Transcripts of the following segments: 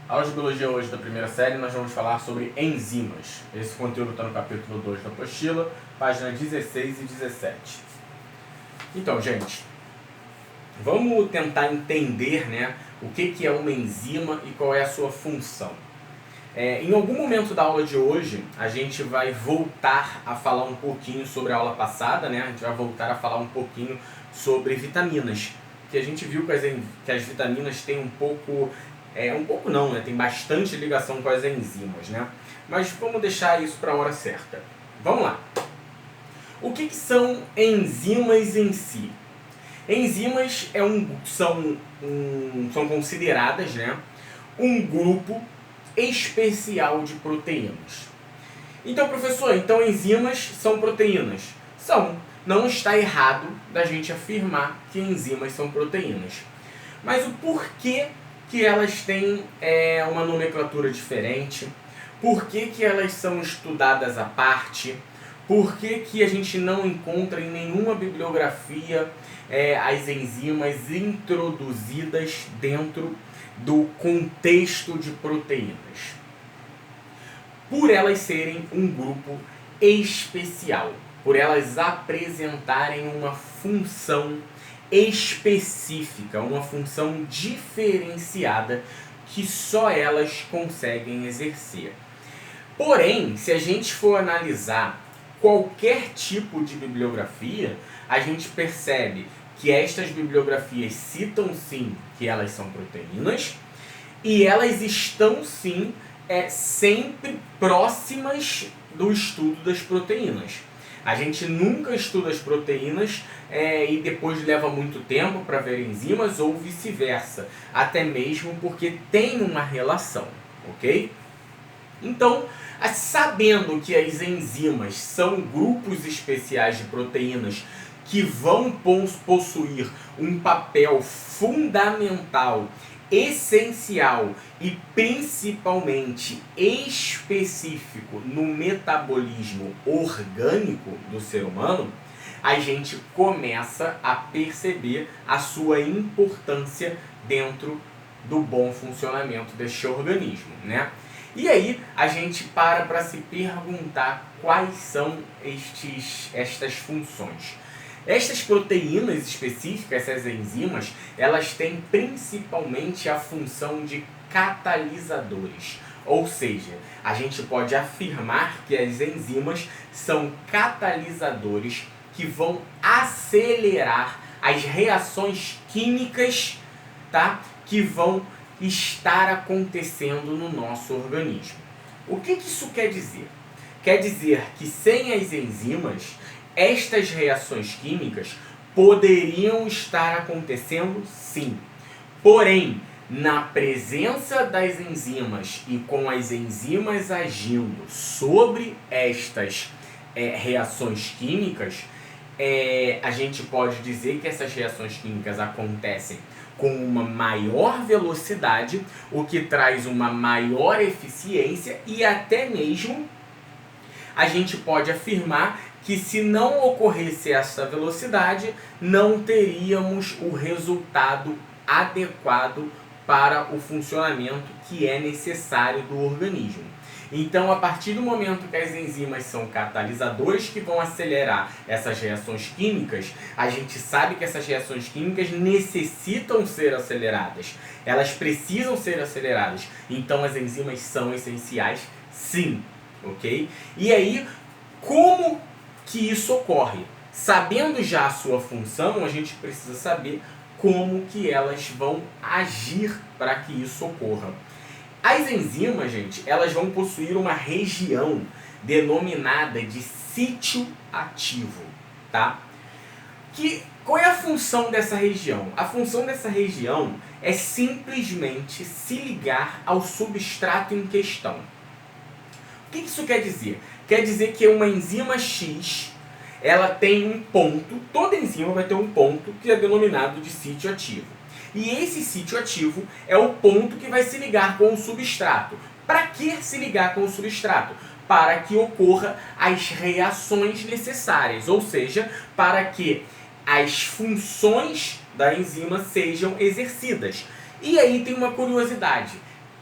Aula de Biologia hoje da primeira série, nós vamos falar sobre enzimas. Esse conteúdo está no capítulo 2 da apostila, páginas 16 e 17. Então, gente, vamos tentar entender, o que é uma enzima e qual é a sua função. Em algum momento da aula de hoje, a gente vai voltar a falar um pouquinho sobre a aula passada, A gente vai voltar a falar um pouquinho sobre vitaminas, que a gente viu que as vitaminas têm tem bastante ligação com as enzimas, Mas vamos deixar isso para a hora certa. Vamos lá. O que são enzimas em si? Enzimas são consideradas, um grupo especial de proteínas. Então, professor, enzimas são proteínas? São. Não está errado da gente afirmar que enzimas são proteínas. Mas o porquê que elas têm uma nomenclatura diferente? Por que elas são estudadas à parte? Por que a gente não encontra em nenhuma bibliografia as enzimas introduzidas dentro do contexto de proteínas? Por elas serem um grupo especial, por elas apresentarem uma função específica, uma função diferenciada que só elas conseguem exercer. Porém, se a gente for analisar qualquer tipo de bibliografia, a gente percebe que estas bibliografias citam sim que elas são proteínas e elas estão sim sempre próximas do estudo das proteínas. A gente nunca estuda as proteínas e depois leva muito tempo para ver enzimas ou vice-versa, até mesmo porque tem uma relação, ok? Então, sabendo que as enzimas são grupos especiais de proteínas que vão possuir um papel fundamental, essencial e principalmente específico no metabolismo orgânico do ser humano, a gente começa a perceber a sua importância dentro do bom funcionamento deste organismo, E aí a gente para se perguntar quais são estas funções. Estas proteínas específicas, essas enzimas, elas têm principalmente a função de catalisadores. Ou seja, a gente pode afirmar que as enzimas são catalisadores que vão acelerar as reações químicas, que vão estar acontecendo no nosso organismo. O que isso quer dizer? Quer dizer que sem as enzimas, estas reações químicas poderiam estar acontecendo sim. Porém, na presença das enzimas e com as enzimas agindo sobre estas reações químicas, a gente pode dizer que essas reações químicas acontecem com uma maior velocidade, o que traz uma maior eficiência e até mesmo a gente pode afirmar que se não ocorresse essa velocidade, não teríamos o resultado adequado para o funcionamento que é necessário do organismo. Então, a partir do momento que as enzimas são catalisadores que vão acelerar essas reações químicas, a gente sabe que essas reações químicas necessitam ser aceleradas. Elas precisam ser aceleradas. Então, as enzimas são essenciais, sim. Ok? E aí, como que isso ocorre? Sabendo já a sua função, a gente precisa saber como que elas vão agir para que isso ocorra. As enzimas, gente, elas vão possuir uma região denominada de sítio ativo, Qual é a função dessa região? A função dessa região é simplesmente se ligar ao substrato em questão. O que isso quer dizer? Quer dizer que uma enzima X, ela tem um ponto, toda enzima vai ter um ponto que é denominado de sítio ativo. E esse sítio ativo é o ponto que vai se ligar com o substrato. Para que se ligar com o substrato? Para que ocorra as reações necessárias, ou seja, para que as funções da enzima sejam exercidas. E aí tem uma curiosidade.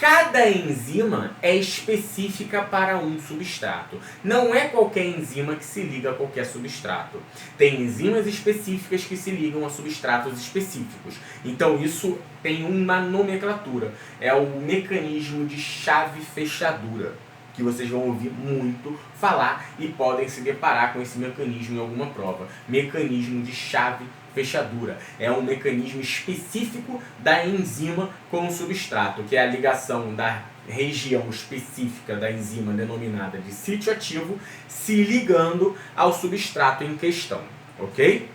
Cada enzima é específica para um substrato. Não é qualquer enzima que se liga a qualquer substrato. Tem enzimas específicas que se ligam a substratos específicos. Então isso tem uma nomenclatura. É o mecanismo de chave-fechadura, que vocês vão ouvir muito falar e podem se deparar com esse mecanismo em alguma prova. Mecanismo de chave-fechadura. É um mecanismo específico da enzima com o substrato, que é a ligação da região específica da enzima denominada de sítio ativo se ligando ao substrato em questão, ok?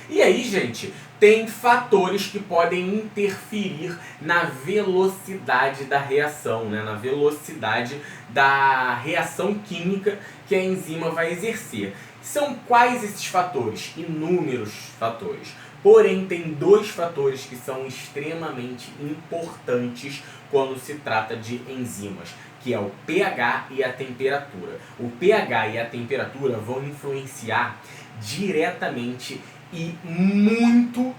E aí, gente, tem fatores que podem interferir na velocidade da reação, né? Na velocidade da reação química que a enzima vai exercer. São quais esses fatores? Inúmeros fatores. Porém, tem dois fatores que são extremamente importantes quando se trata de enzimas, que é o pH e a temperatura. O pH e a temperatura vão influenciar diretamente e muito,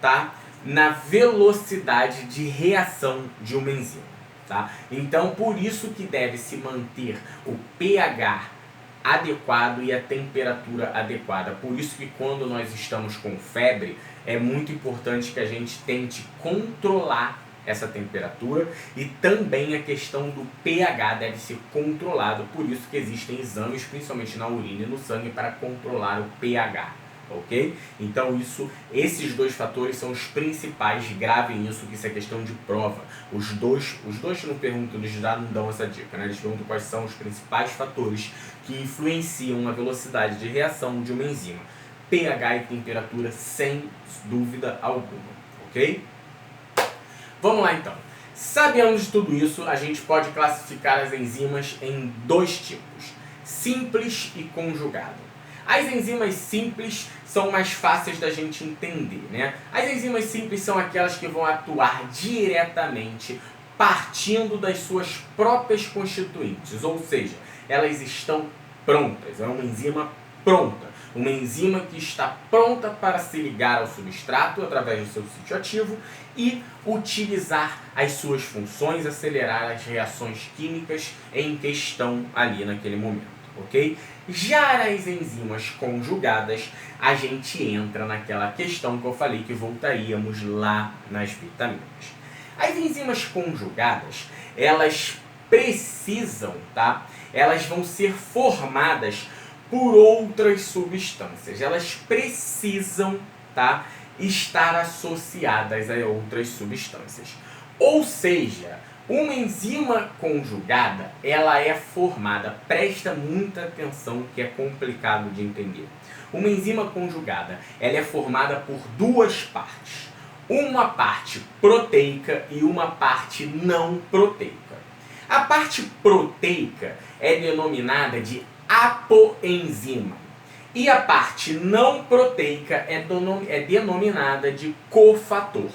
tá, na velocidade de reação de uma enzima, tá? Então, por isso que deve se manter o pH adequado e a temperatura adequada. Por isso que quando nós estamos com febre, é muito importante que a gente tente controlar essa temperatura, e também a questão do pH deve ser controlado. Por isso que existem exames, principalmente na urina e no sangue, para controlar o pH. Ok? Então esses dois fatores são os principais. Gravem isso, que isso é questão de prova. Os dois não perguntam, eles já não dão essa dica, né? Eles perguntam quais são os principais fatores que influenciam na velocidade de reação de uma enzima. pH e temperatura, sem dúvida alguma, ok? Vamos lá então. Sabendo de tudo isso, a gente pode classificar as enzimas em dois tipos: simples e conjugada. As enzimas simples são mais fáceis da gente entender, né? As enzimas simples são aquelas que vão atuar diretamente partindo das suas próprias constituintes, ou seja, elas estão prontas. É uma enzima pronta. Uma enzima que está pronta para se ligar ao substrato através do seu sítio ativo e utilizar as suas funções, acelerar as reações químicas em questão ali naquele momento, ok? Já as enzimas conjugadas, a gente entra naquela questão que eu falei que voltaríamos lá nas vitaminas. As enzimas conjugadas, elas precisam, tá? Elas vão ser formadas por outras substâncias. Elas precisam, tá, estar associadas a outras substâncias. Ou seja, uma enzima conjugada, ela é formada, presta muita atenção que é complicado de entender. Uma enzima conjugada, ela é formada por duas partes. Uma parte proteica e uma parte não proteica. A parte proteica é denominada de apoenzima. E a parte não proteica é denominada de cofator.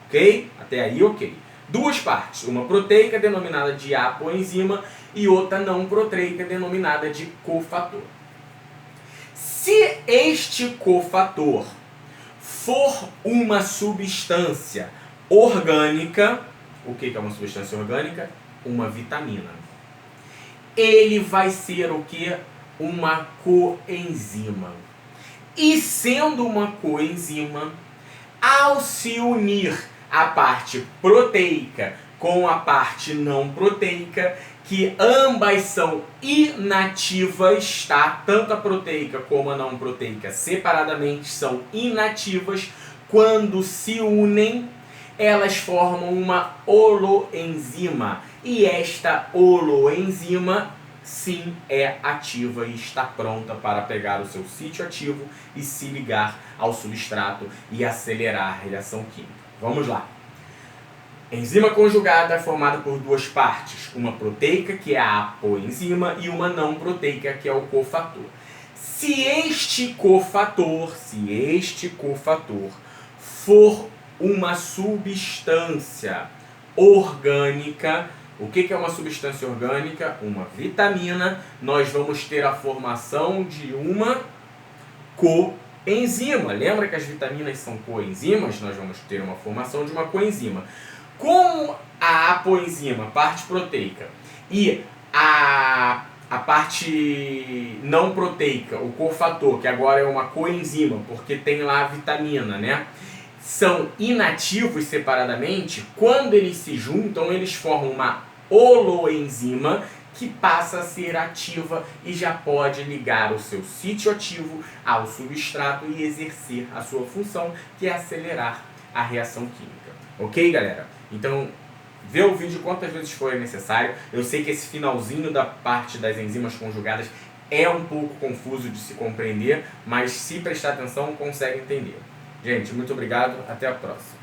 Ok? Até aí, ok. Duas partes. Uma proteica denominada de apoenzima e outra não proteica denominada de cofator. Se este cofator for uma substância orgânica, o que é uma substância orgânica? Uma vitamina. Ele vai ser o que? Uma coenzima. E sendo uma coenzima, ao se unir a parte proteica com a parte não proteica, que ambas são inativas, tá? Tanto a proteica como a não proteica separadamente são inativas. Quando se unem, elas formam uma holoenzima. E esta holoenzima, sim, é ativa e está pronta para pegar o seu sítio ativo e se ligar ao substrato e acelerar a reação química. Vamos lá. Enzima conjugada é formada por duas partes. Uma proteica, que é a apoenzima, e uma não proteica, que é o cofator. Se este cofator for uma substância orgânica, o que é uma substância orgânica? Uma vitamina. Nós vamos ter a formação de uma coenzima. Lembra que as vitaminas são coenzimas? Nós vamos ter uma formação de uma coenzima. Como a apoenzima, parte proteica, e a parte não proteica, o cofator, que agora é uma coenzima, porque tem lá a vitamina, né? São inativos separadamente, quando eles se juntam, eles formam uma holoenzima que passa a ser ativa e já pode ligar o seu sítio ativo ao substrato e exercer a sua função, que é acelerar a reação química. Ok, galera? Então, vê o vídeo quantas vezes for necessário. Eu sei que esse finalzinho da parte das enzimas conjugadas é um pouco confuso de se compreender, mas se prestar atenção, consegue entender. Gente, muito obrigado. Até a próxima.